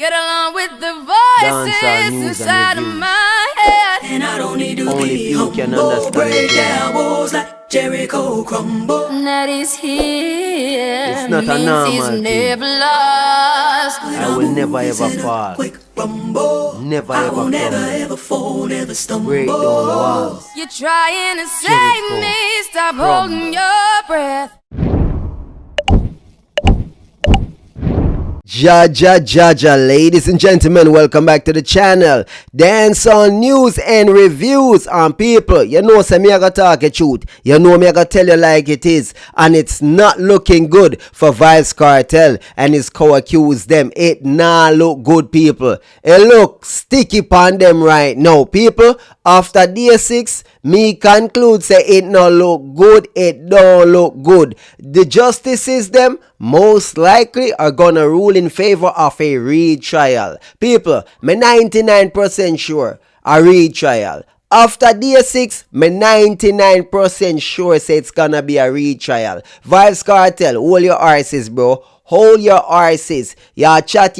Get along with the Dancehall voices news inside and of reviews. my head. And I don't need to Only be few can humble. understand Break the down walls like Jericho crumble. That is here. It's not a means normal he's thing. never lost. I will never ever fall. Quick rumble. Never I ever will never stumble. ever fall, never stumble. Break down walls. You're trying to save Jericho me. Stop crumble. holding your breath. Jaja, ladies and gentlemen, welcome back to the channel. Dancehall news and reviews. And people, you know, say me I gotta talk a truth. You know me I gotta tell you like it is. And it's not looking good for Vybz Kartel and his co-accused them. It not look good, people. It look sticky upon them right now, people. After day 6, me conclude say it not look good. It don't look good. The justice system most likely are gonna rule in favor of a retrial. People, me 99% sure a retrial. After day 6, me 99% sure say it's gonna be a retrial. Vybz Kartel, hold your horses, bro. Hold your horses. You chat.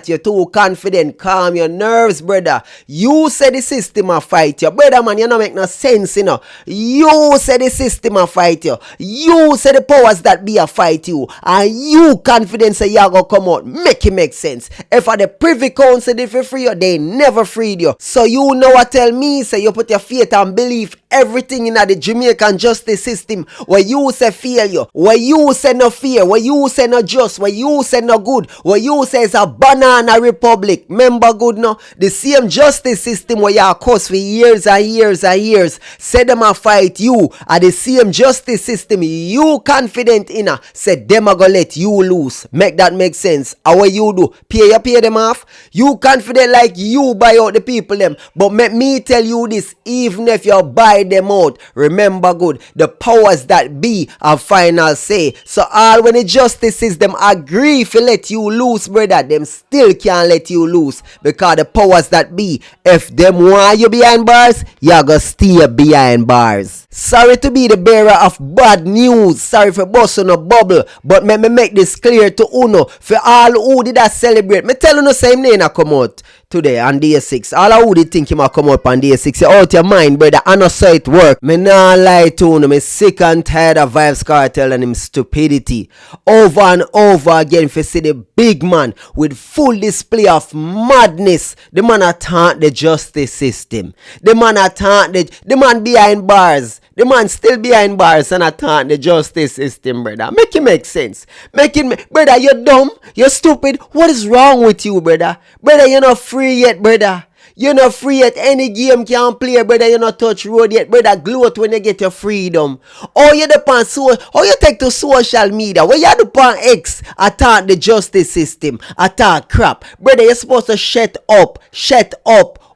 You're too confident. Calm your nerves, brother. You say the system a fight you. Brother, man, you don't make no sense, you know. You say the system a fight you. You say the powers that be a fight you. And you confident say you go come out. Make it make sense. If the Privy Council if you free you, they never freed you. So you know what tell me, say you put your faith and belief everything in the Jamaican justice system. Where you say fail you. Where you say no fear. Where you say no just. Where you say no good, where you say it's a banana republic. Remember good no? The same justice system where you course for years and years. Say them a fight you. At the same justice system you confident in a. Say them a go let you lose. Make that make sense. How what you do? Pay them off. You confident like you buy out the people them. But make me tell you this, even if you buy them out, remember good, the powers that be have final say. So all when the justice system agree if let you lose, brother, them still can't let you lose. Because the powers that be, if them want you behind bars, you gotta stay behind bars. Sorry to be the bearer of bad news. Sorry for busting a bubble. But me make this clear to Uno. For all who did that celebrate. Me tell you no same name I come out today on day 6. All who did think him a come up on day 6. You out your mind, brother. I know so it work. Me nah lie to Uno. Me sick and tired of Vybz Kartel and him stupidity. Over and over again for see the big man with full display of madness. The man attack the justice system. The man attack the man behind bars. The man still behind bars and attack the justice system, brother. Make it make sense. Brother, you're dumb. You're stupid. What is wrong with you, brother? Brother, you're not free yet, brother. You're not free yet. Any game can play, brother. You're not touch road yet, brother. Gloat when you get your freedom. Or you depend or you take to social media. Where you depend X attack the justice system. Attack crap. Brother, you're supposed to shut up.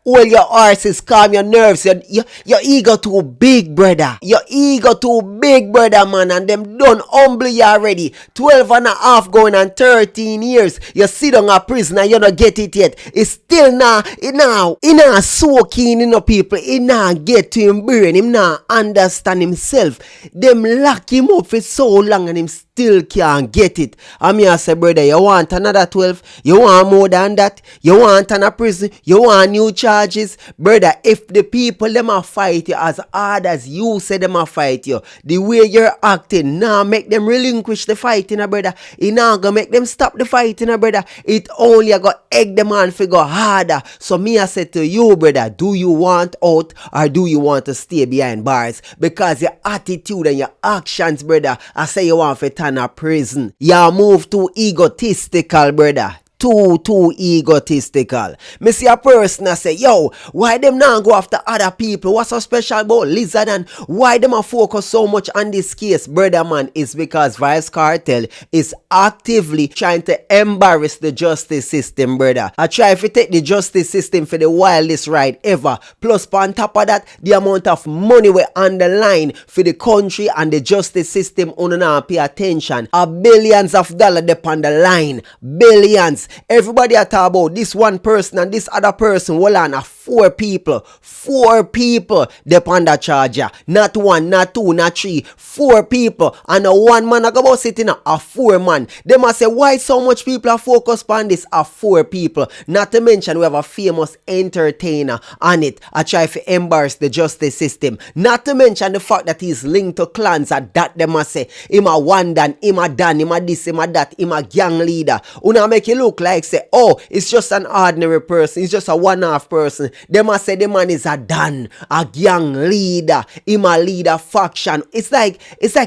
Hold your horses, calm your nerves. Your ego too big, brother. Your ego too big, brother, man. And them done humble you already. 12 and a half going on 13 years. You sit on a prison and you don't get it yet. It's still he not so keen in the people. He not get to him brain. He not understand himself. Them lock him up for so long and him still can't get it. I mean, I say, brother, you want another 12? You want more than that? You want another prison? You want new charges? Brother, if the people them a fight you as hard as you say them a fight you, the way you're acting, now make them relinquish the fighting, brother. It not gonna make them stop the fighting, brother. It only got egg them on to go harder. So me I say to you, brother, do you want out or do you want to stay behind bars? Because your attitude and your actions, brother, I say you want to turn a prison. You move too egotistical, brother. Too egotistical. Me see a person I say, yo, why them not go after other people? What's so special about Lizard and why them a focus so much on this case, brother man? It's because Vybz Kartel is actively trying to embarrass the justice system, brother. I try to take the justice system for the wildest ride ever. Plus, on top of that, the amount of money we on the line for the country and the justice system on not pay attention. Billions of dollars upon the line. Billions. Everybody are talking about this one person and this other person. Well, on a 4 people. 4 people depend that charger. Not 1, not 2, not 3. 4 people. And a 1 man I go about sitting a 4 man. They must say why so much people are focused on this a 4 people. Not to mention we have a famous entertainer on it. I try to embarrass the justice system. Not to mention the fact that he's linked to clans and that they must say him a one dan, him a dan, him a this, him a that, him a gang leader. Una make it look like say, oh, it's just an ordinary person, it's just a one-off person. They must say the man is a dan, a gang leader, him a leader faction. It's like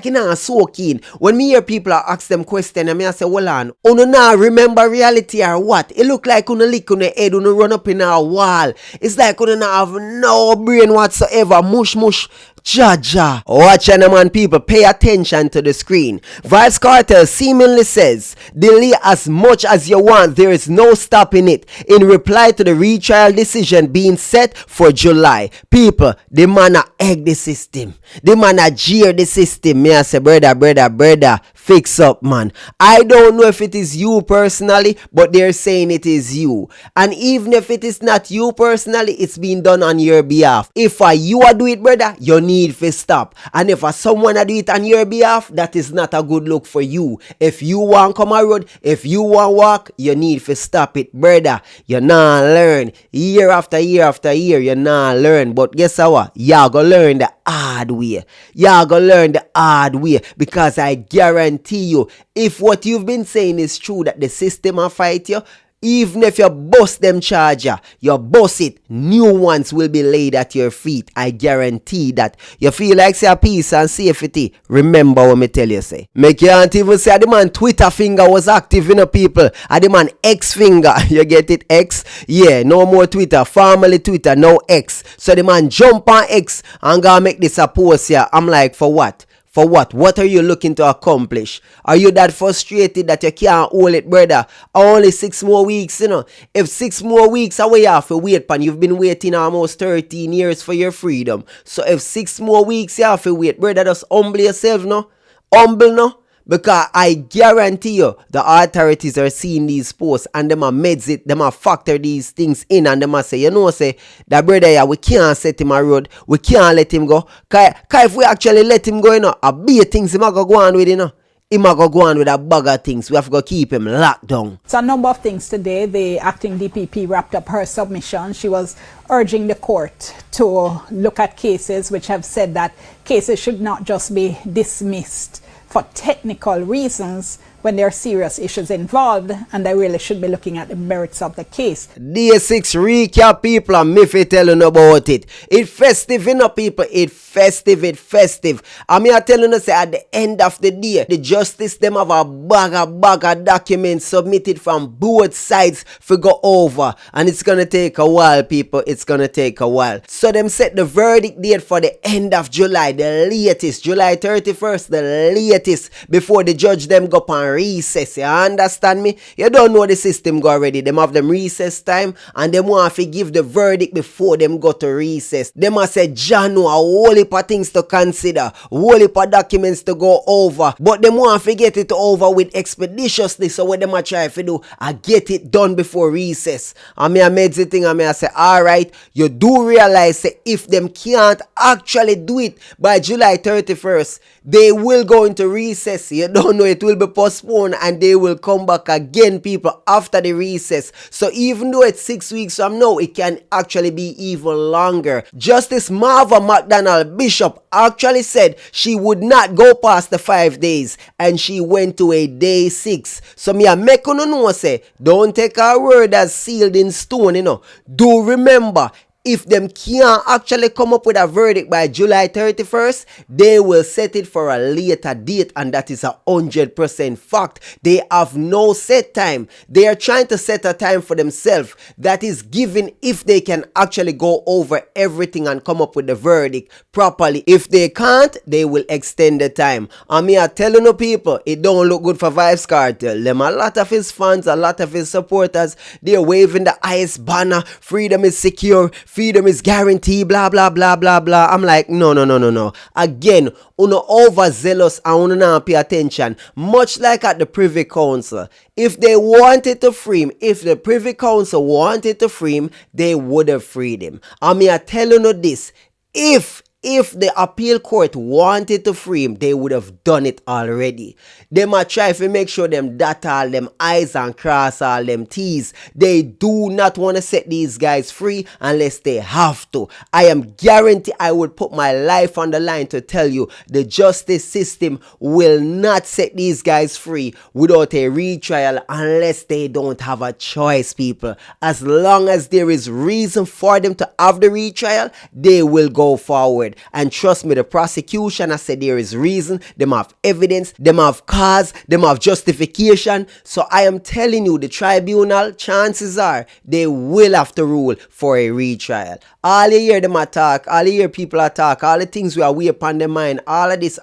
you know so keen. When me hear people ask them question, I say, well on, una now remember reality or what? It look like una lick on the head, una run up in a wall. It's like una not have no brain whatsoever. Mush. Jaja. Watch and man, people, pay attention to the screen. Vybz Kartel seemingly says, delay as much as you want, there is no stopping it. In reply to the retrial decision being set for July. People, the man a egg the system. The man a jeer the system. Me I say, brother, fix up, man. I don't know if it is you personally, but they're saying it is you. And even if it is not you personally, it's being done on your behalf. If you a do it, brother, you need to stop. And if someone a do it on your behalf, that is not a good look for you. If you want come a road, if you want walk, you need to stop it, brother. You not learn. Year after year, you not learn. But guess what? Y'all go learn the hard way. Y'all go learn the hard way. Because I guarantee you, if what you've been saying is true, that the system will fight you, even if you bust them charger, you bust it, new ones will be laid at your feet. I guarantee that. You feel like say peace and safety. Remember what me tell you say. Make you can't even say the man Twitter finger was active in the people. And the man X finger. You get it, X? Yeah, no more Twitter. Formerly Twitter, no X. So the man jump on X and gonna make this a post here. I'm like, for what? For what? What are you looking to accomplish? Are you that frustrated that you can't hold it, brother? Only 6 more weeks, you know. If 6 more weeks away you have to wait, pan, you've been waiting almost 13 years for your freedom. So if 6 more weeks you have to wait, brother, just humble yourself, no? Humble, no? Because I guarantee you, the authorities are seeing these posts and them are meds it, them are factor these things in and them are say, you know, say, that brother here, we can't set him a road, we can't let him go. Cause if we actually let him go, you know, a big things he might go on with, you know. He might go on with a bag of things. We have to keep him locked down. So a number of things today. The acting DPP wrapped up her submission. She was urging the court to look at cases which have said that cases should not just be dismissed for technical reasons when there are serious issues involved, and they really should be looking at the merits of the case. Day 6 recap, people, and me fi telling about it. It festive, you know, people. It festive. And me a telling you say at the end of the day, the justice them have a bag of documents submitted from both sides for go over, and it's gonna take a while, people. It's gonna take a while. So them set the verdict date for the end of July, the latest, July 31st, the latest, before the judge them go on recess. You understand me? You don't know the system go already. Them have them recess time and them want to give the verdict before them go to recess. Them must say John know a whole heap of things to consider, whole heap of documents to go over, but them want to get it over with expeditiously. So what them a try to do, I get it done before recess. And me a made the thing and me a say, alright, you do realize say, if them can't actually do it by July 31st, they will go into recess. You don't know, it will be postponed and they will come back again, people, after the recess. So even though it's 6 weeks from now, it can actually be even longer. Justice Marva McDonald Bishop actually said she would not go past the 5 days, and she went to a day 6. So me a make you know say, don't take our word as sealed in stone, you know. Do remember, if them can't actually come up with a verdict by July 31st, they will set it for a later date, and that is 100% fact. They have no set time. They are trying to set a time for themselves that is given if they can actually go over everything and come up with the verdict properly. If they can't, they will extend the time. And me are telling you people, it don't look good for Vybz Kartel. Them a lot of his fans, a lot of his supporters, they're waving the highest banner. Freedom is secure. freedom is guaranteed, blah, blah, blah, blah, blah. I'm like, no. Again, uno overzealous and uno not pay attention. Much like at the Privy Council. If they wanted to free him, if the Privy Council wanted to free him, they would have freed him. I mean, I tell you this, if the appeal court wanted to free him, they would have done it already. They might try to make sure them dot all them I's and cross all them T's. They do not want to set these guys free unless they have to. I am guaranteed I would put my life on the line to tell you the justice system will not set these guys free without a retrial unless they don't have a choice, people. As long as there is reason for them to have the retrial, they will go forward. And trust me, the prosecution, I said there is reason, them have evidence, them have cause, them have justification. So I am telling you, the tribunal, chances are they will have to rule for a retrial. All you hear them attack, all you hear people attack, all the things we are way upon their mind, all of this.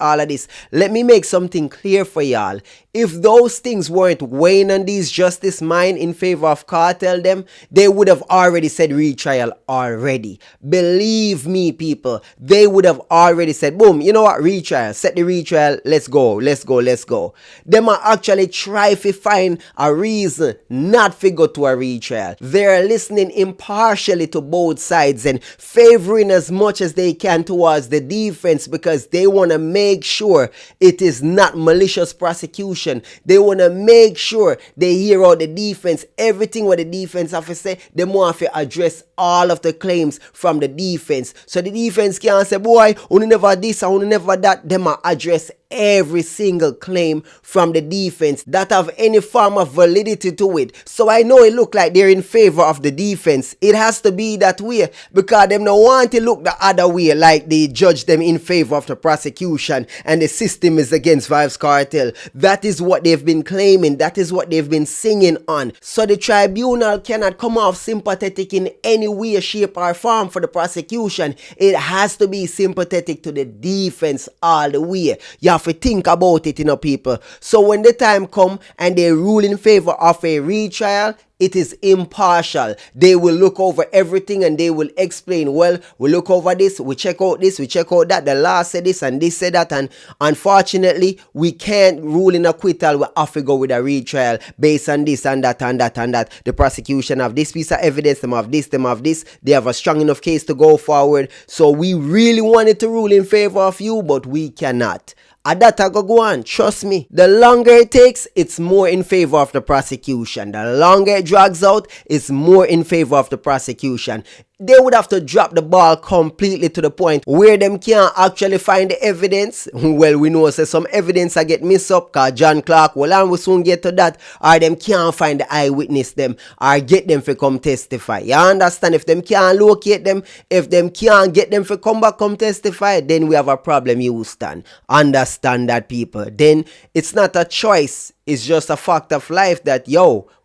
Let me make something clear for y'all. If those things weren't weighing on these justice mind in favor of Kartel them, they would have already said retrial already. Believe me, people, they would have already said, boom, you know what, retrial, set the retrial, let's go. Them are actually try to find a reason not to go to a retrial. They're listening impartially to both sides and favoring as much as they can towards the defense because they want to make sure it is not malicious prosecution. They want to make sure they hear out the defense, everything what the defense have to say. They want to address all of the claims from the defense. So the defense can't say, boy, only never this and only never that. They might address every single claim from the defense that have any form of validity to it. So I know it look like they're in favor of the defense. It has to be that way because them no want to look the other way like they judge them in favor of the prosecution and the system is against Vybz Kartel. That is what they've been claiming. That is what they've been singing on. So the tribunal cannot come off sympathetic in any way, shape or form for the prosecution. It has to be sympathetic to the defense all the way. You have to think about it, people. So when the time come and they rule in favor of a retrial, it is impartial. They will look over everything and they will explain, well, we look over this, we check out this, we check out that, the law said this and this said that, and unfortunately, we can't rule in acquittal, we have to go with a retrial based on this and that and that and that. The prosecution have this piece of evidence, them have this, they have a strong enough case to go forward, so we really wanted to rule in favor of you, but we cannot. That I go on, trust me. The longer it takes, it's more in favor of the prosecution. The longer it drags out, it's more in favor of the prosecution. They would have to drop the ball completely to the point where them can't actually find the evidence. Well, we know some evidence I get mixed up because John Clark, well, and we soon get to that. Or them can't find the eyewitness them or get them to come testify. You understand? If them can't locate them, if them can't get them to come back, come testify, then we have a problem, Houston. Understand that, people. Then it's not a choice. It's just a fact of life that,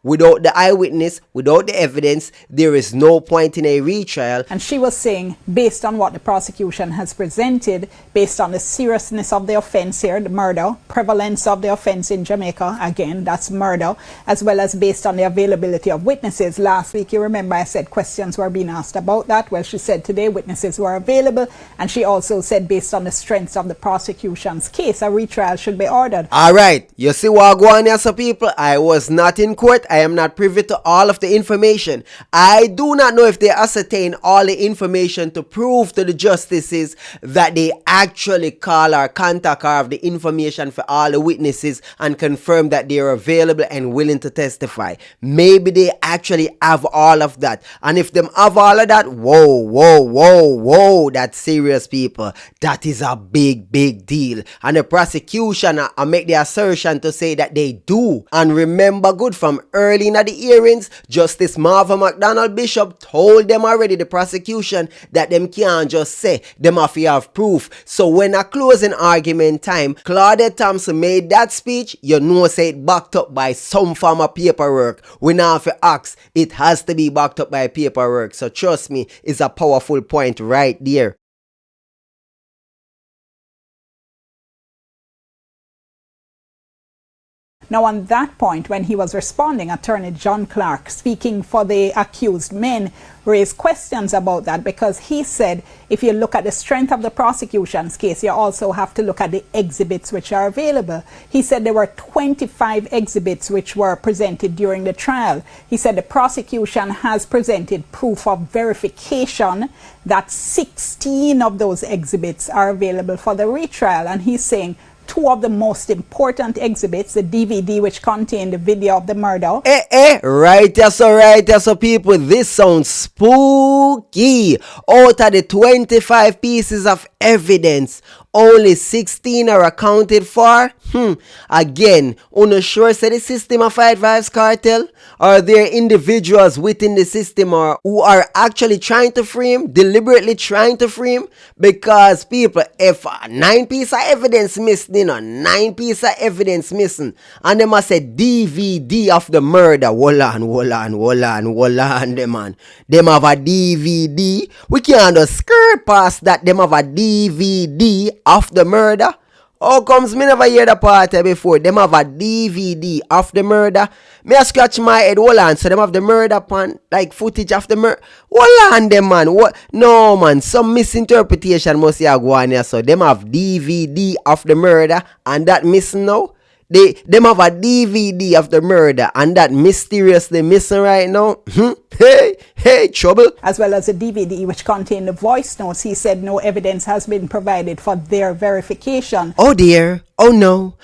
without the eyewitness, without the evidence, there is no point in a retrial. And she was saying, based on what the prosecution has presented, based on the seriousness of the offense here, the murder, prevalence of the offense in Jamaica, again, that's murder, as well as based on the availability of witnesses. Last week, you remember I said questions were being asked about that. Well, she said today witnesses were available. And she also said based on the strengths of the prosecution's case, a retrial should be ordered. All right. You see what I go on here, so people? I was not in court. I am not privy to all of the information. I do not know if they ascertain all the information to prove to the justices that they actually call or contact or have the information for all the witnesses and confirm that they are available and willing to testify. Maybe they actually have all of that. And if them have all of that, whoa, that's serious, people. That is a big deal. And the prosecution make the assertion to say that they do. And remember good, from early in the hearings, Justice Marvin McDonald Bishop told them already, the prosecution, that them can't just say them have to have proof. So when a closing argument time, Claudette Thompson made that speech, say it backed up by some form of paperwork. We now have to ask, it has to be backed up by paperwork. So trust me, it's a powerful point right there. Now, on that point, when he was responding, Attorney John Clark, speaking for the accused men, raised questions about that because he said if you look at the strength of the prosecution's case, you also have to look at the exhibits which are available. He said there were 25 exhibits which were presented during the trial. He said the prosecution has presented proof of verification that 16 of those exhibits are available for the retrial. And he's saying two of the most important exhibits, the DVD which contained the video of the murder. Right, so people, this sounds spooky. Out of the 25 pieces of evidence, only 16 are accounted for. Again, uno sure say the system of fight Vybz Kartel? Are there individuals within the system or who are actually trying to frame, deliberately trying to frame? Because people, if 9 pieces of evidence missing, 9 pieces of evidence missing, and they must say DVD of the murder. Hold on, them man. Them have a DVD. We can't just skirt past that. Them have a DVD of the murder. How comes me never hear the party before? Them have a DVD of the murder. Me a scratch my head, hold on. So them have the murder pan, like footage of the murder. Hold on them man. What? No man, some misinterpretation must have go on here. So them have DVD of the murder and that missing now. Them have a DVD of the murder and that mysteriously missing right now. Hey, trouble. As well as a DVD which contained the voice notes. He said no evidence has been provided for their verification. Oh dear. Oh no.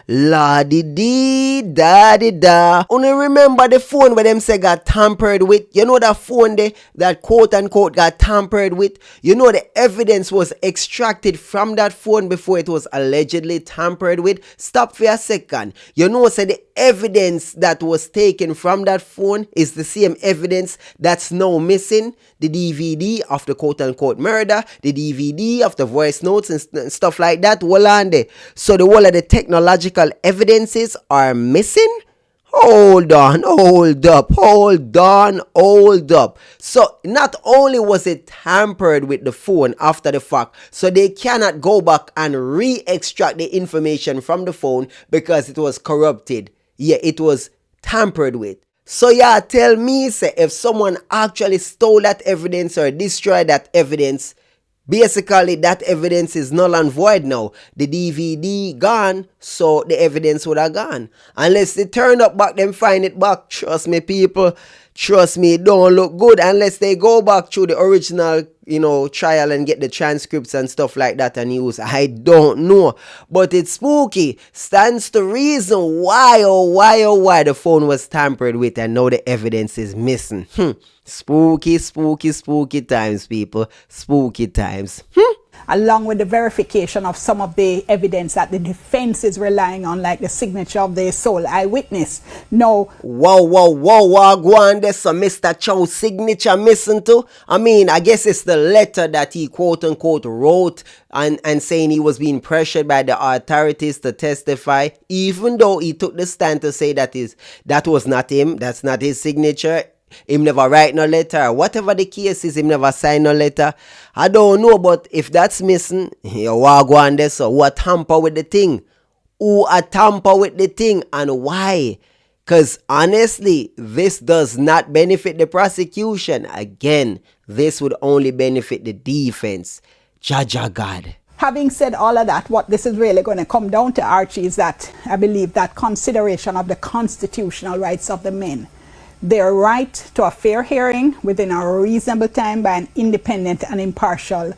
La-di-dee, da-di-da. Only remember the phone where them say got tampered with. You know that phone there, that quote unquote got tampered with. You know the evidence was extracted from that phone before it was allegedly tampered with. Stop for a second. You know say the evidence that was taken from that phone is the same evidence that's now missing. The DVD of the quote unquote murder, the DVD of the voice notes and stuff like that. So the whole of the technological evidences are missing. Hold up. So not only was it tampered with the phone after the fact, so they cannot go back and re-extract the information from the phone because it was corrupted. Yeah, it was tampered with. So yeah, tell me, say, if someone actually stole that evidence or destroyed that evidence, basically that evidence is null and void now. The DVD gone, so the evidence would have gone. Unless they turn up back, them find it back. Trust me, people. Trust me, it don't look good unless they go back through the original, trial and get the transcripts and stuff like that and use. I don't know. But it's spooky. Stands to reason why the phone was tampered with and now the evidence is missing. Spooky times, people. Spooky times. Along with the verification of some of the evidence that the defense is relying on, like the signature of the sole eyewitness. No. Whoa, go on there, so Mr. Chow's signature missing too? I mean, I guess it's the letter that he quote unquote wrote and saying he was being pressured by the authorities to testify, even though he took the stand to say that was not him, that's not his signature. Him never write no letter. Whatever the case is, him never sign no letter. I don't know, but if that's missing, you go on there, so who a tamper with the thing? Who a tamper with the thing and why? Because honestly, this does not benefit the prosecution. Again, this would only benefit the defense. Jaja God. Having said all of that, what this is really going to come down to, Archie, is that I believe that consideration of the constitutional rights of the men. Their right to a fair hearing within a reasonable time by an independent and impartial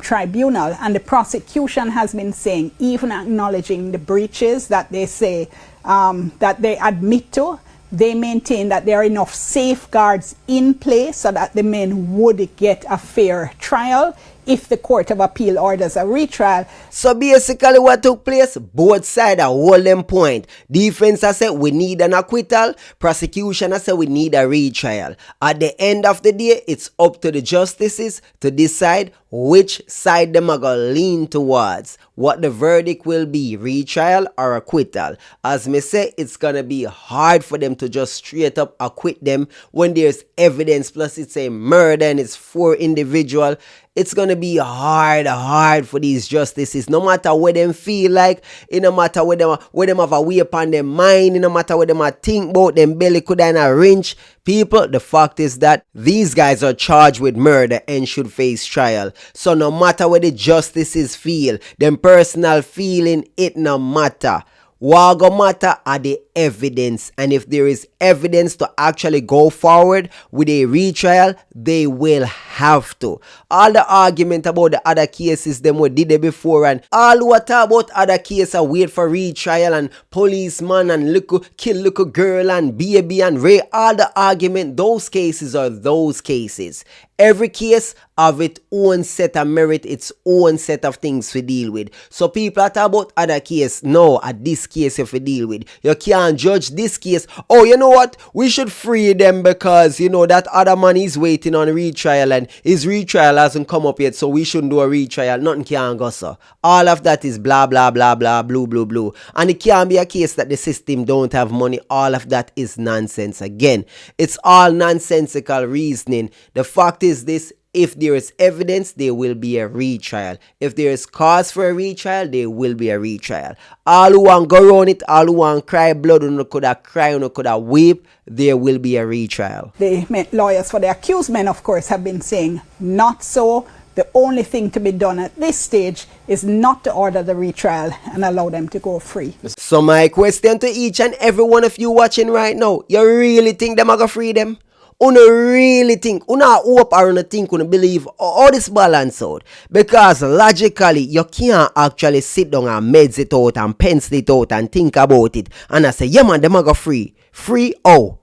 tribunal. And the prosecution has been saying, even acknowledging the breaches that they say, that they admit to, they maintain that there are enough safeguards in place so that the men would get a fair trial if the Court of Appeal orders a retrial. So basically what took place, both sides are hold them point. Defense has said we need an acquittal. Prosecution has said we need a retrial. At the end of the day, it's up to the justices to decide which side them are going to lean towards. What the verdict will be, retrial or acquittal. As me say, it's going to be hard for them to just straight up acquit them when there's evidence, plus it's a murder and it's 4 individuals. it's gonna be hard for these justices. No matter what them feel like, it no matter what them have a way upon their mind, it no matter what them a think about, them belly could in a wrench. People, the fact is that these guys are charged with murder and should face trial. So no matter what the justices feel, them personal feeling, it no matter. What go matter are the evidence, and if there is evidence to actually go forward with a retrial, they will have to. All the argument about the other cases them we did it before, and all what about other cases wait for retrial and policeman and kill little girl and baby and rape, all the argument, those cases are those cases. Every case have its own set of merit, its own set of things to deal with. So people talk about other case, no, at this case you have to deal with. You can't judge this case. Oh, you know what? We should free them because, you know, that other man is waiting on retrial and his retrial hasn't come up yet, so we shouldn't do a retrial. Nothing can go so. All of that is blah, blah, blah, blah, blue, blue, blue. And it can't be a case that the system don't have money. All of that is nonsense. Again, it's all nonsensical reasoning. The fact is this: if there is evidence, there will be a retrial. If there is cause for a retrial, there will be a retrial. All who want go around it, all who want cry blood, who could have cry, who could have weep, there will be a retrial. The lawyers for the accused men, of course, have been saying not so. The only thing to be done at this stage is not to order the retrial and allow them to go free. So my question to each and every one of you watching right now, you really think them are going to free them? Una really think, una hope or una think, una believe all this balance out? Because logically, you can't actually sit down and meds it out and pencil it out and think about it and I say, yeah man, them are go free. Free? Oh,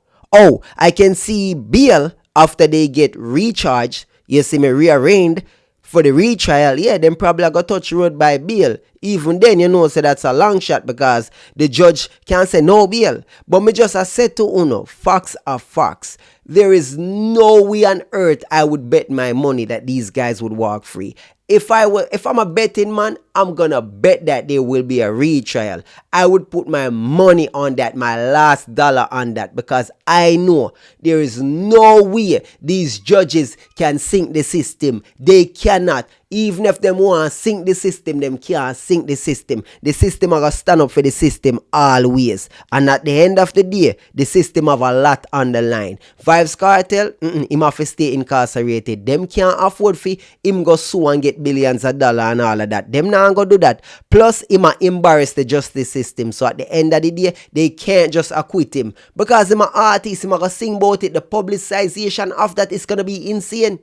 I can see bail after they get recharged, you see me rearranged for the retrial. Yeah, them probably got touch road by bail. Even then, you know, so that's a long shot because the judge can't say no bail. But me just I said to Uno, facts are facts. There is no way on earth I would bet my money that these guys would walk free. If I'm a betting man, I'm gonna bet that there will be a retrial. I would put my money on that, my last dollar on that, because I know there is no way these judges can sink the system. They cannot. Even if them want to sink the system, them can't sink the system. The system are going to stand up for the system always. And at the end of the day, the system have a lot on the line. Vybz Kartel, him have to stay incarcerated. Them can't afford fee. Him go sue and get billions of dollars and all of that. Them not going to do that. Plus, him a embarrass the justice system. So at the end of the day, they can't just acquit him. Because him a artist, him a go sing about it. The publicization of that is going to be insane.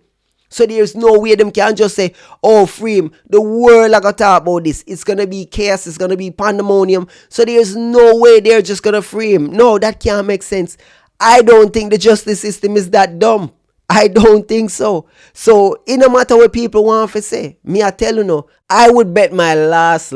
So there's no way them can just say, oh, free him. The world are going to talk about this. It's going to be chaos. It's going to be pandemonium. So there's no way they're just going to free him. No, that can't make sense. I don't think the justice system is that dumb. I don't think so. So it no matter what people want to say, me I tell you no, I would bet my last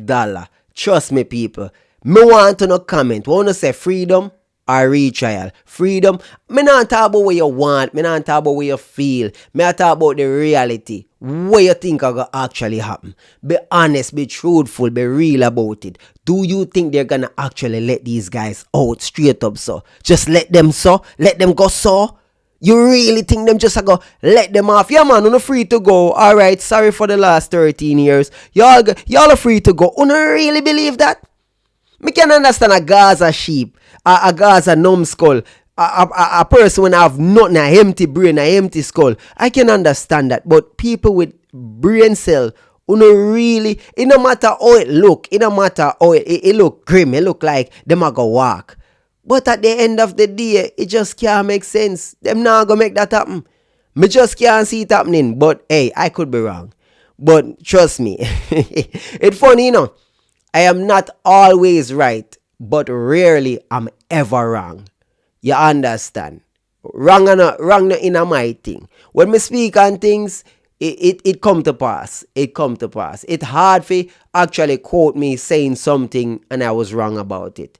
dollar. Trust me, people. Me want to no comment. Want to say freedom or retrial? Freedom. Me not talk about what you want. Me not talk about what you feel. Me not talk about the reality. What you think are going to actually happen. Be honest, be truthful, be real about it. Do you think they're going to actually let these guys out straight up so? Just let them so? Let them go so? You really think them just go let them off? Yeah man, you're free to go. Alright, sorry for the last 13 years. Y'all are free to go. You really believe that? Me can understand a Gaza sheep, a Gaza numbskull, a person when I have nothing, an empty brain, an empty skull. I can understand that. But people with brain cell, really, it no matter how it look, it no matter how it look grim, it look like them a go walk. But at the end of the day, it just can't make sense. Them not gonna make that happen. Me just can't see it happening. But hey, I could be wrong. But trust me, it's funny, you know. I am not always right, but rarely I'm ever wrong. You understand? Wrong in my thing. When me speak on things, it come to pass. It come to pass. It's hard for actually quote me saying something and I was wrong about it.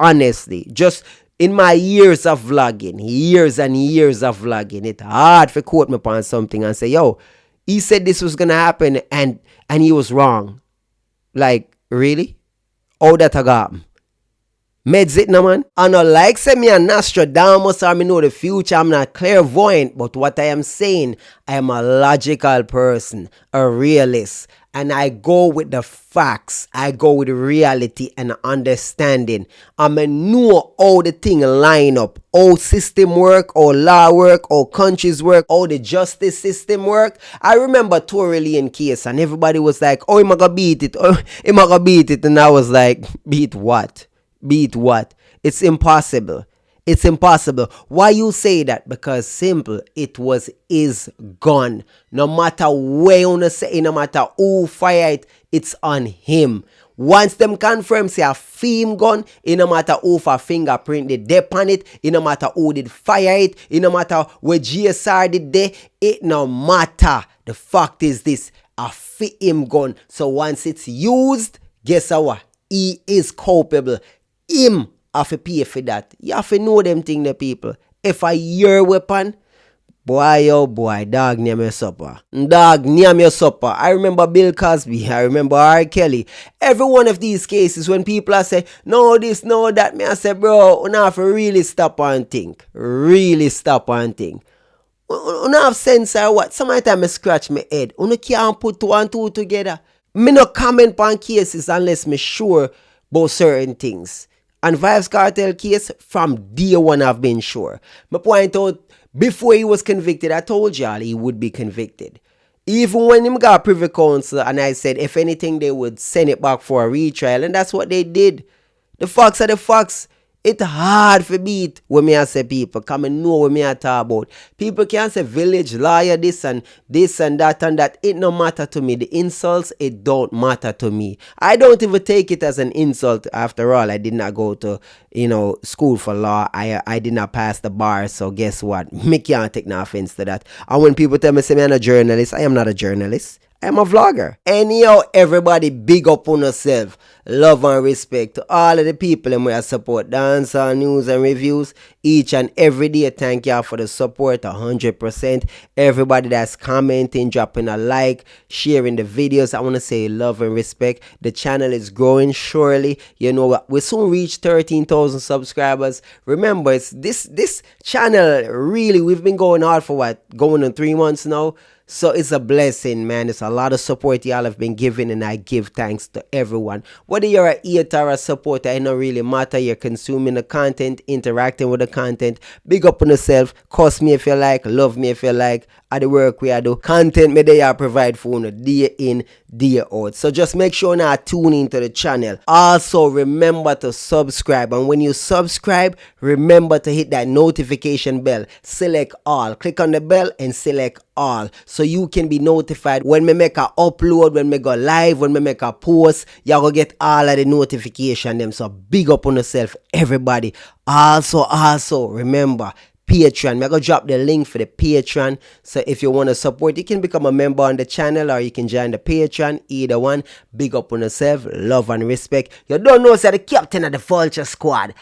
Honestly, just in my years of vlogging, years and years of vlogging, it's hard for quote me upon something and say, yo, he said this was gonna happen and he was wrong. Like, really? How that happen? Meds it no man. I no like say me a Nostradamus or me know the future. I'm not clairvoyant, but what I am saying, I am a logical person, a realist, and I go with the facts. I go with reality and understanding. I'm a know how the thing line up, how system work, how law work, how countries work, how the justice system work. I remember Tory Lane case and everybody was like, oh, he gonna beat it, oh, he gonna beat it, and I was like, beat what? Beat what? It's impossible. It's impossible. Why you say that? Because simple, it was his gun. No matter where you say, no matter who fire it, it's on him. Once them confirm say a film gun, it no matter who for fingerprint did they on it, it no matter who did fire it, it no matter where GSR did they, it no matter. The fact is this, a film gun. So once it's used, guess what? He is culpable. Him have to pay for that. You have to know them thing, the people. If I your weapon, boy, oh boy, dog name your supper. Dog name your supper. I remember Bill Cosby. I remember R. Kelly. Every one of these cases, when people are say, no this, no that, me I say, bro, you have to really stop and think. Really stop and think. You have sense or what? Sometimes I scratch my head. You can't put 2 and 2 together. Me no comment on cases unless me sure about certain things. And Vybz Kartel case, from day one I've been sure. My point out, before he was convicted, I told y'all he would be convicted. Even when him got privy counsel and I said if anything they would send it back for a retrial, and that's what they did. The facts are the facts. It's hard for beat when me I say people come and know what me I talk about. People can say village lawyer this and that and that. It no matter to me. The insults, it don't matter to me. I don't even take it as an insult. After all, I did not go to school for law. I did not pass the bar. So guess what? Me can't take no offense to that. And when people tell me say I'm a journalist, I am not a journalist. I'm a vlogger. Anyhow, everybody big up on yourself. Love and respect to all of the people and we support Dancehall news and reviews each and every day. Thank y'all for the support 100%. Everybody that's commenting, dropping a like, sharing the videos, I want to say love and respect. The channel is growing surely. You know what? We soon reach 13,000 subscribers. Remember, it's this channel really, we've been going hard for what? Going on 3 months now. So it's a blessing, man. It's a lot of support y'all have been giving, and I give thanks to everyone. Whether you're a hater or a supporter, it don't really matter. You're consuming the content, interacting with the content. Big up on yourself. Cuss me if you like. Love me if you like. At the work we do. Content me there provide for you day in, day out. So just make sure now tune into the channel. Also remember to subscribe. And when you subscribe, remember to hit that notification bell. Select all. Click on the bell and select all. So you can be notified when me make a upload, when me go live, when me make a post. You go get all of the notification them. So big up on yourself, everybody. Also remember, Patreon. I'm going to drop the link for the Patreon. So if you want to support, you can become a member on the channel or you can join the Patreon. Either one. Big up on yourself. Love and respect. You don't know, say the captain of the Vulture Squad.